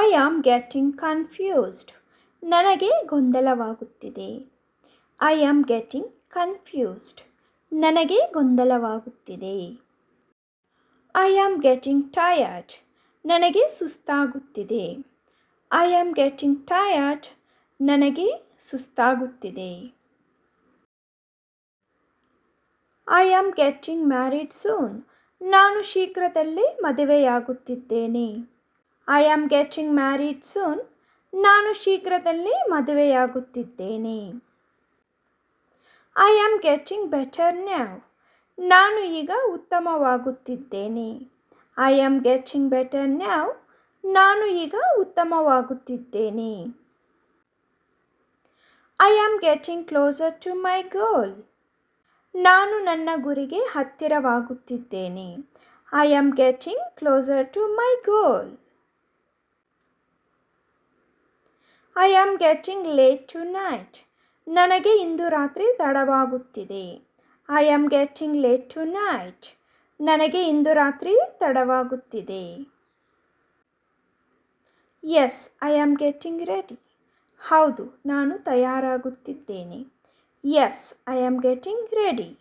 I am getting confused. ನನಗೆ ಗೊಂದಲವಾಗುತ್ತಿದೆ. I am getting confused. ನನಗೆ ಗೊಂದಲವಾಗುತ್ತಿದೆ. I am getting tired. ನನಗೆ ಸುಸ್ತಾಗುತ್ತಿದೆ. I am getting tired. ನನಗೆ ಸುಸ್ತಾಗುತ್ತಿದೆ. I am getting married soon. ನಾನು ಶೀಘ್ರದಲ್ಲೇ ಮದುವೆಯಾಗುತ್ತಿದ್ದೇನೆ. I am getting married soon. ನಾನು ಶೀಘ್ರದಲ್ಲೇ ಮದುವೆಯಾಗುತ್ತಿದ್ದೇನೆ. I am getting better now. ನಾನು ಈಗ ಉತ್ತಮವಾಗುತ್ತಿದ್ದೇನೆ. I am getting better now. ನಾನು ಈಗ ಉತ್ತಮವಾಗುತ್ತಿದ್ದೇನೆ. I am getting closer to my goal. ನಾನು ನನ್ನ ಗುರಿಗೆ ಹತ್ತಿರವಾಗುತ್ತಿದ್ದೇನೆ. I am getting closer to my goal. I am getting late tonight. ನನಗೆ ಇಂದು ರಾತ್ರಿ ತಡವಾಗುತ್ತಿದೆ. I am getting late tonight. ನನಗೆ ಇಂದು ರಾತ್ರಿ ತಡವಾಗುತ್ತಿದೆ. Yes, I am getting ready. ಹೌದು, ನಾನು ತಯಾರಾಗುತ್ತಿದ್ದೇನೆ. Yes, I am getting ready.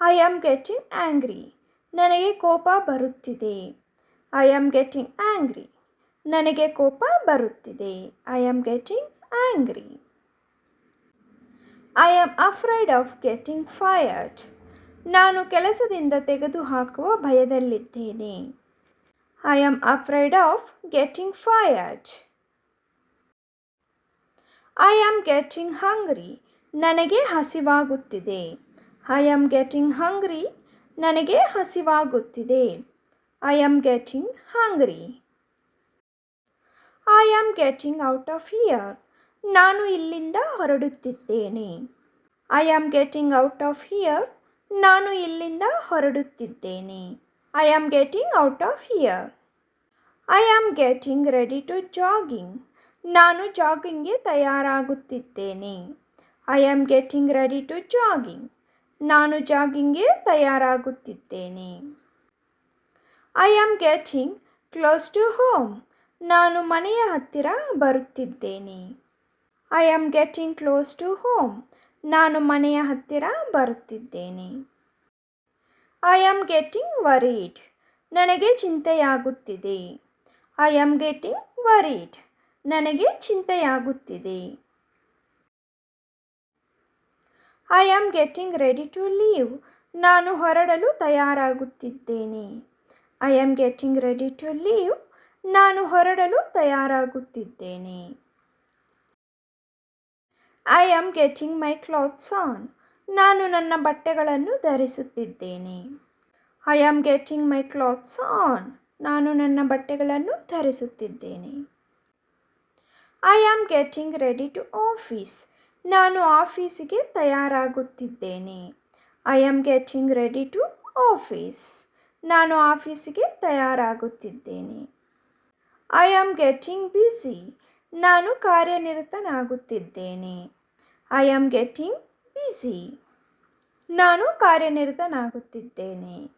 I am getting angry. ನನಗೆ ಕೋಪ ಬರುತ್ತಿದೆ. I am getting angry. ನನಗೆ ಕೋಪ ಬರುತ್ತಿದೆ. I am getting angry. I am afraid of getting fired. ನಾನು ಕೆಲಸದಿಂದ ತೆಗೆದುಹಾಕುವ ಭಯದಲ್ಲಿದ್ದೇನೆ. I am afraid of getting fired. I am getting hungry. ನನಗೆ ಹಸಿವಾಗುತ್ತಿದೆ. I am getting hungry. ನನಗೆ ಹಸಿವಾಗುತ್ತಿದೆ. I am getting hungry. I am getting out of here. ನಾನು ಇಲ್ಲಿಂದ ಹೊರಡುತ್ತಿದ್ದೇನೆ. I am getting out of here. ನಾನು ಇಲ್ಲಿಂದ ಹೊರಡುತ್ತಿದ್ದೇನೆ. I am getting out of here. I am getting ready to jogging. ನಾನು ಜಾಗಿಂಗ್ಗೆ ತಯಾರಾಗುತ್ತಿದ್ದೇನೆ. I am getting ready to jogging. ನಾನು ಜಾಗಿಂಗ್ಗೆ ತಯಾರಾಗುತ್ತಿದ್ದೇನೆ. I am getting close to home. ನಾನು ಮನೆಯ ಹತ್ತಿರ ಬರುತ್ತಿದ್ದೇನೆ. I am getting close to home. ನಾನು ಮನೆಯ ಹತ್ತಿರ ಬರುತ್ತಿದ್ದೇನೆ. I am getting worried. ನನಗೆ ಚಿಂತೆಯಾಗುತ್ತಿದೆ. I am getting worried. ನನಗೆ ಚಿಂತೆಯಾಗುತ್ತಿದೆ. I am getting ready to leave. ನಾನು ಹೊರಡಲು ತಯಾರಾಗುತ್ತಿದ್ದೇನೆ. I am getting ready to leave. ನಾನು ಹೊರಡಲು ತಯಾರಾಗುತ್ತಿದ್ದೇನೆ. I am getting my clothes on. ನಾನು ನನ್ನ ಬಟ್ಟೆಗಳನ್ನು ಧರಿಸುತ್ತಿದ್ದೇನೆ. I am getting my clothes on. ನಾನು ನನ್ನ ಬಟ್ಟೆಗಳನ್ನು ಧರಿಸುತ್ತಿದ್ದೇನೆ. I am getting ready to office. ನಾನು ಆಫೀಸಿಗೆ ತಯಾರಾಗುತ್ತಿದ್ದೇನೆ. I am getting ready to office. ನಾನು ಆಫೀಸಿಗೆ ತಯಾರಾಗುತ್ತಿದ್ದೇನೆ. I am getting busy. ನಾನು ಕಾರ್ಯನಿರತನಾಗುತ್ತಿದ್ದೇನೆ. I am getting busy. ನಾನು ಕಾರ್ಯನಿರತನಾಗುತ್ತಿದ್ದೇನೆ.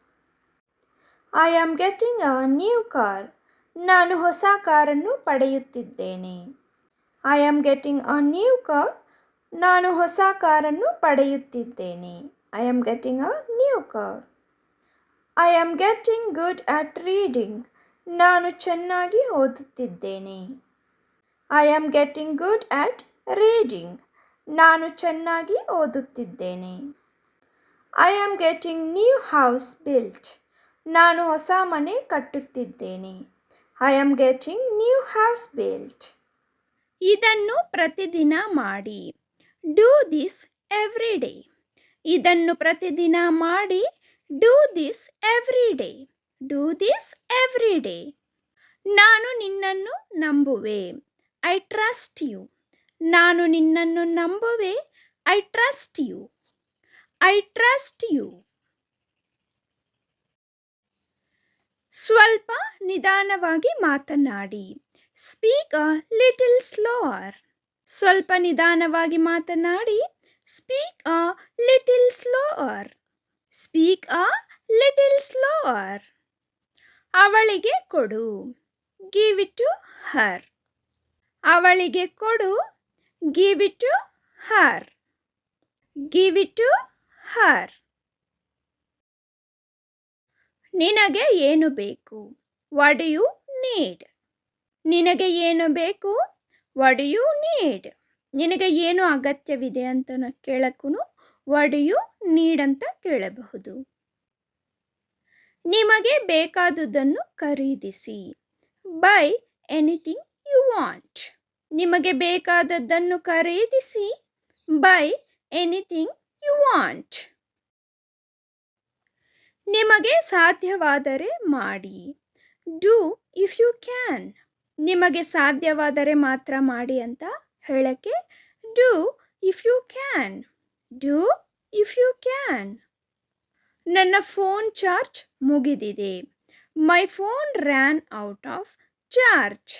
I am getting a new car. ನಾನು ಹೊಸ ಕಾರನ್ನು ಪಡೆಯುತ್ತಿದ್ದೇನೆ. I am getting a new car. ನಾನು ಹೊಸ ಕಾರನ್ನು ಪಡೆಯುತ್ತಿದ್ದೇನೆ. I am getting a new car. I am getting good at reading. ನಾನು ಚೆನ್ನಾಗಿ ಓದುತ್ತಿದ್ದೇನೆ. I am getting good at reading. ನಾನು ಚೆನ್ನಾಗಿ ಓದುತ್ತಿದ್ದೇನೆ. I am getting new house built. ನಾನು ಹೊಸ ಮನೆ ಕಟ್ಟುತ್ತಿದ್ದೇನೆ. I am getting new house built. ಇದನ್ನು ಪ್ರತಿದಿನ ಮಾಡಿ. Do this every day. ಇದನ್ನು ಪ್ರತಿದಿನ ಮಾಡಿ. Do this every day. Do this every day. ನಾನು ನಿನ್ನನ್ನು ನಂಬುವೆ. I trust you. ನಾನು ನಿನ್ನನ್ನು ನಂಬುವೆ. I trust you. I trust you. ಸ್ವಲ್ಪ ನಿಧಾನವಾಗಿ ಮಾತನಾಡಿ. Speak a little slower. ಸ್ವಲ್ಪ ನಿಧಾನವಾಗಿ ಮಾತನಾಡಿ. Speak a little slower. Speak a little slower. ಅವಳಿಗೆ ಕೊಡು. Give it to her. ಅವಳಿಗೆ ಕೊಡು. Give it to Har. Give it to her. ನಿನಗೆ ಏನು ಬೇಕು? What do you need? ನಿನಗೆ ಏನು ಬೇಕು? What do you need? ನಿನಗೆ ಏನು ಅಗತ್ಯವಿದೆ ಅಂತ ಕೇಳಕ್ಕೂ ವಾಟ್ ಡು ಯು ನೀಡ್ ಅಂತ ಕೇಳಬಹುದು. ನಿಮಗೆ ಬೇಕಾದುದನ್ನು ಖರೀದಿಸಿ. Buy anything you want. ನಿಮಗೆ ಬೇಕಾದದ್ದನ್ನು ಖರೀದಿಸಿ. Buy anything you want. ನಿಮಗೆ ಸಾಧ್ಯವಾದರೆ ಮಾಡಿ. Do if you can. ನಿಮಗೆ ಸಾಧ್ಯವಾದರೆ ಮಾತ್ರ ಮಾಡಿ ಅಂತ ಹೇಳಕ್ಕೆ do if you can. Do if you can. ನನ್ನ ಫೋನ್ ಚಾರ್ಜ್ ಮುಗಿದಿದೆ. My phone ran out of charge.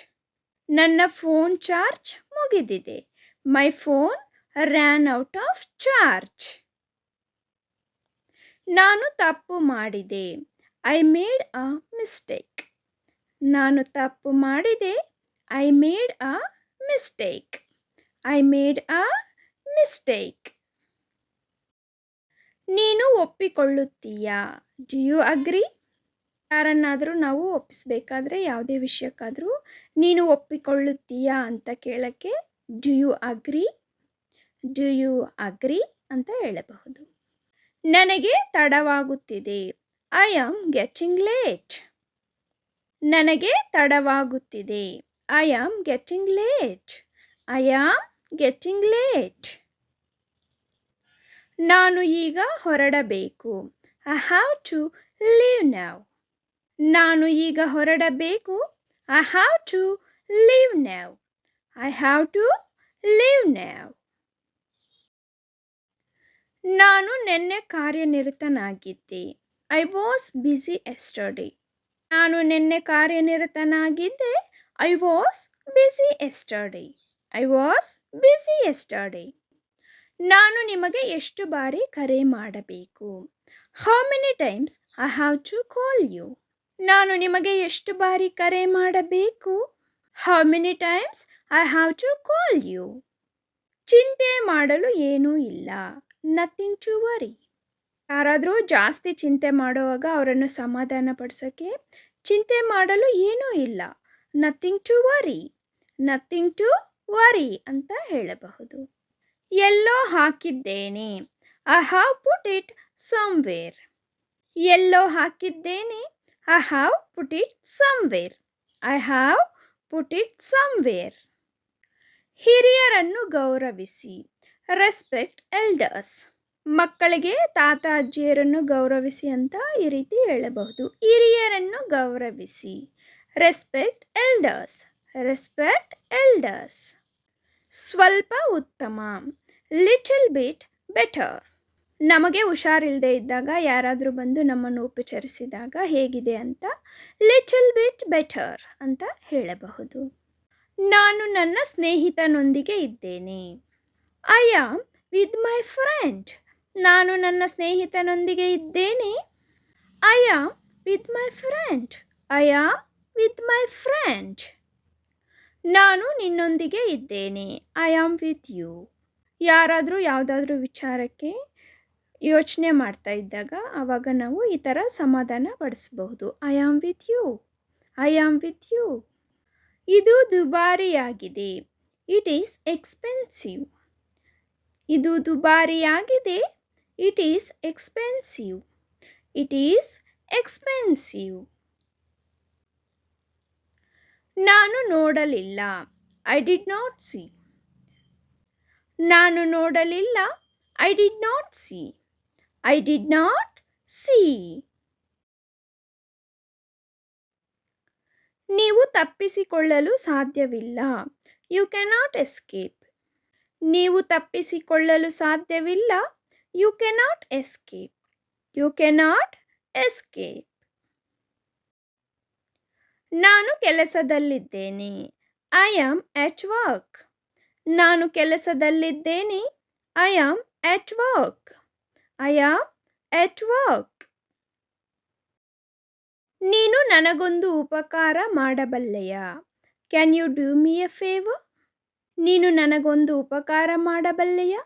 ನನ್ನ ಫೋನ್ ಚಾರ್ಜ್ ಮುಗಿದಿದೆ. My phone ran out of charge. ನಾನು ತಪ್ಪು ಮಾಡಿದೆ. I made a mistake. ನಾನು ತಪ್ಪು ಮಾಡಿದೆ. I made a mistake. I made a mistake. ನೀನು ಒಪ್ಪಿಕೊಳ್ಳುತ್ತೀಯಾ? Do you agri? ಯಾರನ್ನಾದರೂ ನಾವು ಒಪ್ಪಿಸಬೇಕಾದ್ರೆ ಯಾವುದೇ ವಿಷಯಕ್ಕಾದರೂ ನೀನು ಒಪ್ಪಿಕೊಳ್ಳುತ್ತೀಯಾ ಅಂತ ಕೇಳಕ್ಕೆ do you agree? Do you agree ಅಂತ ಹೇಳಬಹುದು. ನನಗೆ ತಡವಾಗುತ್ತಿದೆ. I am getting late. ನನಗೆ ತಡವಾಗುತ್ತಿದೆ. I am getting late. I am getting late. ನಾನು ಈಗ ಹೊರಡಬೇಕು. I have to leave now. ನಾನು ಈಗ ಹೊರಡಬೇಕು. I have to leave now. I have to leave now. ನಾನು ನಿನ್ನೆ ಕಾರ್ಯನಿರತನಾಗಿದ್ದೆ. I was busy yesterday. ನಾನು ನಿನ್ನೆ ಕಾರ್ಯನಿರತನಾಗಿದ್ದೆ. I was busy yesterday. I was busy yesterday. ನಾನು ನಿಮಗೆ ಎಷ್ಟು ಬಾರಿ ಕರೆ ಮಾಡಬೇಕು? How many times I have to call you. ನಾನು ನಿಮಗೆ ಎಷ್ಟು ಬಾರಿ ಕರೆ ಮಾಡಬೇಕು? How many times I have to call you. ಚಿಂತೆ ಮಾಡಲು ಏನೂ ಇಲ್ಲ. Nothing to worry. ಯಾರಾದರೂ ಜಾಸ್ತಿ ಚಿಂತೆ ಮಾಡುವಾಗ ಅವರನ್ನು ಸಮಾಧಾನ ಪಡಿಸೋಕ್ಕೆ ಚಿಂತೆ ಮಾಡಲು ಏನೂ ಇಲ್ಲ. Nothing to worry. Nothing to worry ಅಂತ ಹೇಳಬಹುದು. ಎಲ್ಲೋ ಹಾಕಿದ್ದೇನೆ. I have put it somewhere. ಎಲ್ಲೋ ಹಾಕಿದ್ದೇನೆ. I have put it somewhere. I have put it somewhere. ಹಿರಿಯರನ್ನು ಗೌರವಿಸಿ. Respect elders. ಮಕ್ಕಳಿಗೆ ತಾತ ಅಜ್ಜಿಯರನ್ನು ಗೌರವಿಸಿ ಅಂತ ಈ ರೀತಿ ಹೇಳಬಹುದು. ಹಿರಿಯರನ್ನು ಗೌರವಿಸಿ. Respect elders. Respect elders. ಸ್ವಲ್ಪ ಉತ್ತಮ. Little bit better. ನಮಗೆ ಹುಷಾರಿಲ್ಲದೆ ಇದ್ದಾಗ ಯಾರಾದರೂ ಬಂದು ನಮ್ಮನ್ನು ಉಪಚರಿಸಿದಾಗ ಹೇಗಿದೆ ಅಂತ ಲಿಟಲ್ ಬಿಟ್ ಬೆಟರ್ ಅಂತ ಹೇಳಬಹುದು. ನಾನು ನನ್ನ ಸ್ನೇಹಿತನೊಂದಿಗೆ ಇದ್ದೇನೆ. I am with my friend. ನಾನು ನನ್ನ ಸ್ನೇಹಿತನೊಂದಿಗೆ ಇದ್ದೇನೆ. I am with my friend. I am with my friend. ನಾನು ನಿನ್ನೊಂದಿಗೆ ಇದ್ದೇನೆ. I am with you. ಯಾರಾದರೂ ಯಾವುದಾದ್ರೂ ವಿಚಾರಕ್ಕೆ ಯೋಚನೆ ಮಾಡ್ತಾ ಇದ್ದಾಗ ಆವಾಗ ನಾವು ಈ ಥರ ಸಮಾಧಾನ ಪಡಿಸಬಹುದು. I am with you. I am with you. ಇದು ದುಬಾರಿಯಾಗಿದೆ. It is expensive. ಇದು ದುಬಾರಿಯಾಗಿದೆ. It is expensive. It is expensive. ನಾನು ನೋಡಲಿಲ್ಲ. I did not see. ನಾನು ನೋಡಲಿಲ್ಲ. I did not see. I did not see. ನೀವು ತಪ್ಪಿಸಿಕೊಳ್ಳಲು ಸಾಧ್ಯವಿಲ್ಲ. You cannot escape. ನೀವು ತಪ್ಪಿಸಿಕೊಳ್ಳಲು ಸಾಧ್ಯವಿಲ್ಲ. You cannot escape. You cannot escape. ನಾನು ಕೆಲಸದಲ್ಲಿದ್ದೇನೆ. I am at work. ನಾನು ಕೆಲಸದಲ್ಲಿದ್ದೇನೆ. I am at work. I am at work. ನೀನು ನನಗೊಂದು ಉಪಕಾರ ಮಾಡಬಲ್ಲೆಯಾ? Can you do me a favour? ನೀನು ನನಗೊಂದು ಉಪಕಾರ ಮಾಡಬಲ್ಲೆಯಾ?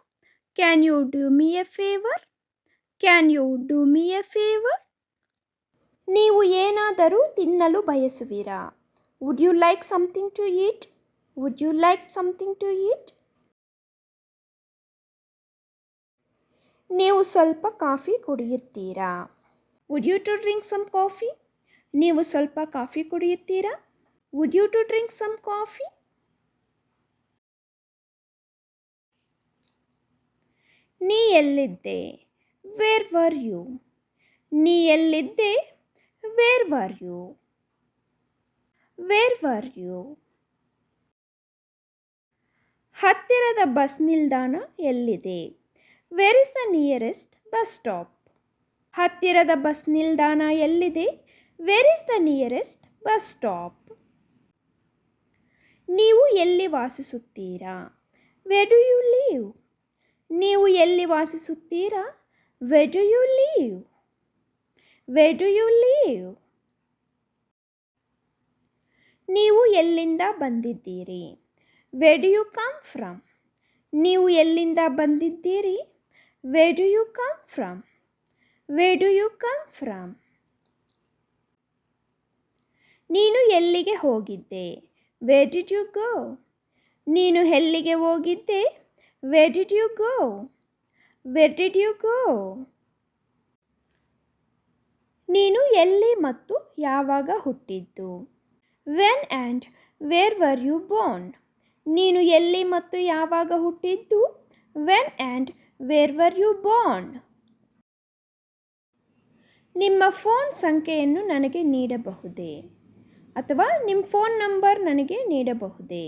Can you do me a favour? Can you do me a favour? ನೀವು ಏನಾದರೂ ತಿನ್ನಲು ಬಯಸುವಿರಾ? Would you like something to eat? Would you like something to eat? ನೀವು ಸ್ವಲ್ಪ ಕಾಫಿ ಕುಡಿಯುತ್ತೀರಾ? Would you to drink some coffee? ನೀವು ಸ್ವಲ್ಪ coffee ಕುಡಿಯುತ್ತೀರಾ? Would you to drink some coffee? ನೀ ಎಲ್ಲಿದ್ದೆ? Where were you? ನೀ ಎಲ್ಲಿದ್ದೆ? Where were you? Where were you? ಹತ್ತಿರದ ಬಸ್ ನಿಲ್ದಾಣ ಎಲ್ಲಿದೆ? Where is the nearest bus stop? ಹತ್ತಿರದ ಬಸ್ ನಿಲ್ದಾಣ ಎಲ್ಲಿದೆ? Where is the nearest bus stop? ನೀವು ಎಲ್ಲಿ ವಾಸಿಸುತ್ತೀರಾ? Where do you live? ನೀವು ಎಲ್ಲಿ ವಾಸಿಸುತ್ತೀರಾ? Where do you live? Where do you live? ನೀವು ಎಲ್ಲಿಂದ ಬಂದಿದ್ದೀರಿ? Where do you come from? ನೀವು ಎಲ್ಲಿಂದ ಬಂದಿದ್ದೀರಿ? Where do you come from? Where do you come from? ನೀನು ಎಲ್ಲಿಗೆ ಹೋಗಿದ್ದೆ? Where did you go? ನೀನು ಎಲ್ಲಿಗೆ ಹೋಗಿದ್ದೆ? Where did you go? Where did you go? ನೀನು ಎಲ್ಲಿ ಮತ್ತು ಯಾವಾಗ ಹುಟ್ಟಿದ್ದು? When and where were you born? ನೀನು ಎಲ್ಲಿ ಮತ್ತು ಯಾವಾಗ ಹುಟ್ಟಿದ್ದು? When and where were you born? ನಿಮ್ಮ ಫೋನ್ ಸಂಖ್ಯೆಯನ್ನು ನನಗೆ ನೀಡಬಹುದೇ? ಅಥವಾ ನಿಮ್ಮ ಫೋನ್ ನಂಬರ್ ನನಗೆ ನೀಡಬಹುದೇ?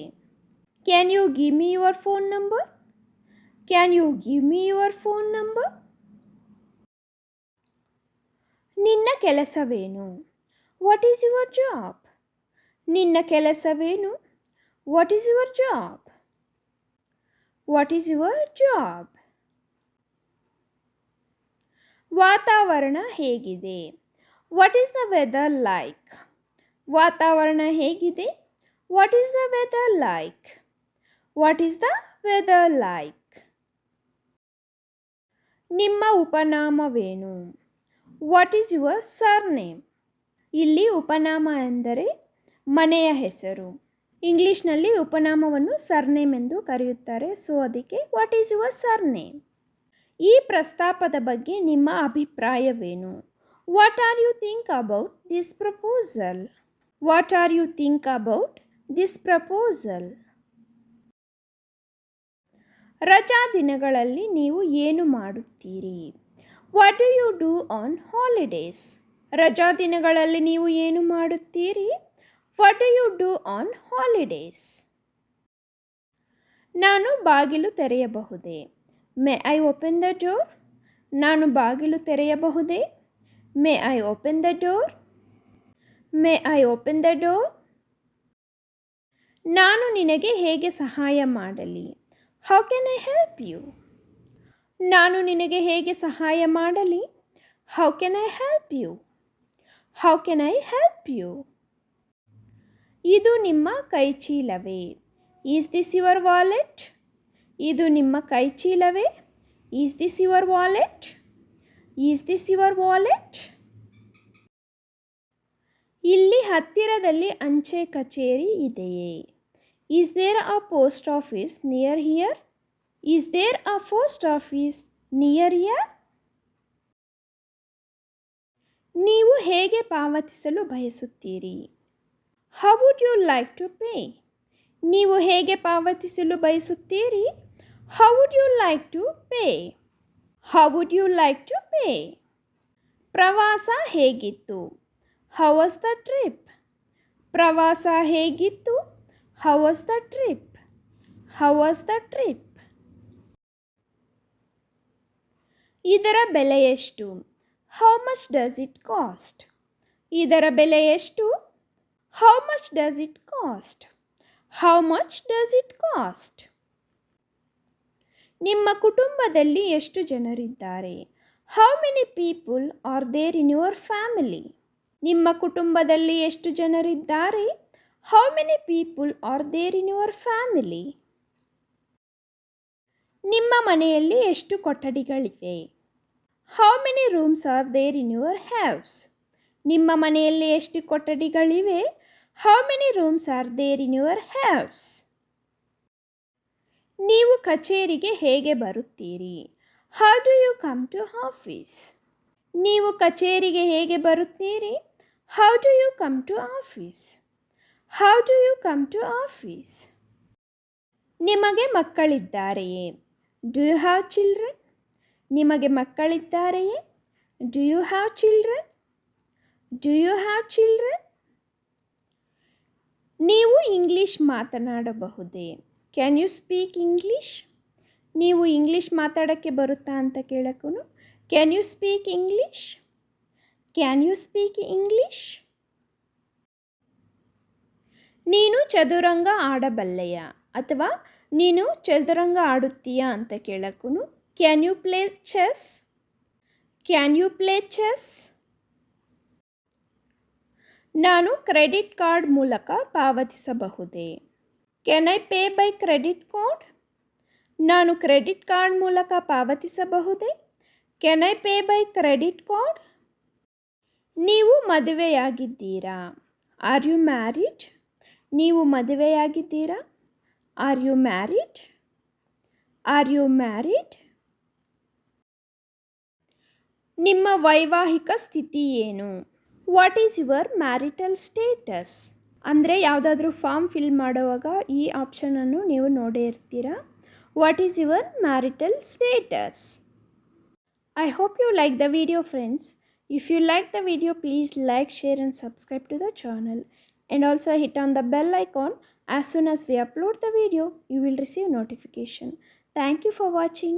Can you give me your phone number? Can you give me your phone number? ನಿನ್ನ ಕೆಲಸವೇನು? What is your job? ನಿನ್ನ ಕೆಲಸವೇನು? What is your job? What is your job? ವಾತಾವರಣ ಹೇಗಿದೆ? What is the weather like? ವಾತಾವರಣ ಹೇಗಿದೆ? What is the weather like? What is the weather like? ನಿಮ್ಮ ಉಪನಾಮವೇನು? What is your surname? ಇಲ್ಲಿ ಉಪನಾಮ ಎಂದರೆ ಮನೆಯ ಹೆಸರು. ಇಂಗ್ಲೀಷ್ನಲ್ಲಿ ಉಪನಾಮವನ್ನು ಸರ್ನೇಮ್ ಎಂದು ಕರೆಯುತ್ತಾರೆ. ಸೊ ಅದಕ್ಕೆ ವಾಟ್ ಈಸ್ ಯುವರ್ ಸರ್ನೇಮ್? ಈ ಪ್ರಸ್ತಾಪದ ಬಗ್ಗೆ ನಿಮ್ಮ ಅಭಿಪ್ರಾಯವೇನು? What are you think about this proposal? What are you think about this proposal? ರಜಾ ದಿನಗಳಲ್ಲಿ ನೀವು ಏನು ಮಾಡುತ್ತೀರಿ? What do you do on holidays? ರಜಾ ದಿನಗಳಲ್ಲಿ ನೀವು ಏನು ಮಾಡುತ್ತೀರಿ? What do you do on holidays? ನಾನು ಬಾಗಿಲು ತೆರೆಯಬಹುದೇ? May I open the door? ನಾನು ಬಾಗಿಲು ತೆರೆಯಬಹುದೇ? May I open the door? May I open the door? ನಾನು ನಿನಗೆ ಹೇಗೆ ಸಹಾಯ ಮಾಡಲಿ? How can I help you? ನಾನು ನಿನಗೆ ಹೇಗೆ ಸಹಾಯ ಮಾಡಲಿ? How can I help you? How can I help you? ಇದು ನಿಮ್ಮ ಕೈಚೀಲವೇ? Is this your wallet? ಇದು ನಿಮ್ಮ ಕೈಚೀಲವೇ? Is this your wallet? Is this your wallet? ಇಲ್ಲಿ ಹತ್ತಿರದಲ್ಲಿ ಅಂಚೆ ಕಚೇರಿ ಇದೆಯೇ? Is there a post office near here? Is there a post office near here? ನೀವು ಹೇಗೆ ಪಾವತಿಸಲು ಬಯಸುತ್ತೀರಿ? How would you like to pay? ನೀವು ಹೇಗೆ ಪಾವತಿಸಲು ಬಯಸುತ್ತೀರಿ? How would you like to pay? How would you like to pay? ಪ್ರವಾಸ ಹೇಗಿತ್ತು? How was the trip? ಪ್ರವಾಸ ಹೇಗಿತ್ತು? How was the trip? How was the trip? ಇದರ ಬೆಲೆ ಎಷ್ಟು? How much does it cost? ಇದರ ಬೆಲೆ ಎಷ್ಟು? How much does it cost? How much does it cost? ನಿಮ್ಮ ಕುಟುಂಬದಲ್ಲಿ ಎಷ್ಟು ಜನರಿದ್ದಾರೆ? How many people are there in your family? ನಿಮ್ಮ ಕುಟುಂಬದಲ್ಲಿ ಎಷ್ಟು ಜನರಿದ್ದಾರೆ? How many people are there in your family? ನಿಮ್ಮ ಮನೆಯಲ್ಲಿ ಎಷ್ಟು ಕೊಠಡಿಗಳಿವೆ? How many rooms are there in your house? ನಿಮ್ಮ ಮನೆಯಲ್ಲಿ ಎಷ್ಟು ಕೊಠಡಿಗಳಿವೆ? How many rooms are there in your house? ನೀವು ಕಚೇರಿಗೆ ಹೇಗೆ ಬರುತ್ತೀರಿ? How do you come to office? ನೀವು ಕಚೇರಿಗೆ ಹೇಗೆ ಬರುತ್ತೀರಿ? How do you come to office? How do you come to office? ನಿಮಗೆ ಮಕ್ಕಳಿದ್ದಾರೆಯೇ? Do you have children? ನಿಮಗೆ ಮಕ್ಕಳಿದ್ದಾರೆಯೇ? Do you have children? Do you have children? ನೀವು English ಮಾತನಾಡಬಹುದೇ? Can you speak English? ನೀವು ಇಂಗ್ಲಿಷ್ ಮಾತಾಡೋಕ್ಕೆ ಬರುತ್ತಾ ಅಂತ ಕೇಳೋಕ್ಕೂ can you speak English? Can you speak English? ನೀನು ಚದುರಂಗ ಆಡಬಲ್ಲೆಯ ಅಥವಾ ನೀನು ಚದುರಂಗ ಆಡುತ್ತೀಯಾ ಅಂತ ಕೇಳೋಕ್ಕೂ can you play chess? Can you play chess? ನಾನು ಕ್ರೆಡಿಟ್ ಕಾರ್ಡ್ ಮೂಲಕ ಪಾವತಿಸಬಹುದೇ? Can I pay by credit card? ನಾನು ಕ್ರೆಡಿಟ್ ಕಾರ್ಡ್ ಮೂಲಕ ಪಾವತಿಸಬಹುದೇ? Can I pay by credit card? ನೀವು ಮದುವೆಯಾಗಿದ್ದೀರಾ? Are you married? ನೀವು ಮದುವೆಯಾಗಿದ್ದೀರಾ? Are you married? Are you married? ನಿಮ್ಮ ವೈವಾಹಿಕ ಸ್ಥಿತಿ ಏನು? What is your marital status? ಅಂದರೆ ಯಾವುದಾದ್ರೂ ಫಾರ್ಮ್ ಫಿಲ್ ಮಾಡುವಾಗ ಈ ಆಪ್ಷನನ್ನು ನೀವು ನೋಡೇ ಇರ್ತೀರಾ. What is your marital status? I hope you like the video, friends. If you like the video, please like, share and subscribe to the channel. And also hit on the bell icon. As soon as we upload the video, you will receive notification. Thank you for watching.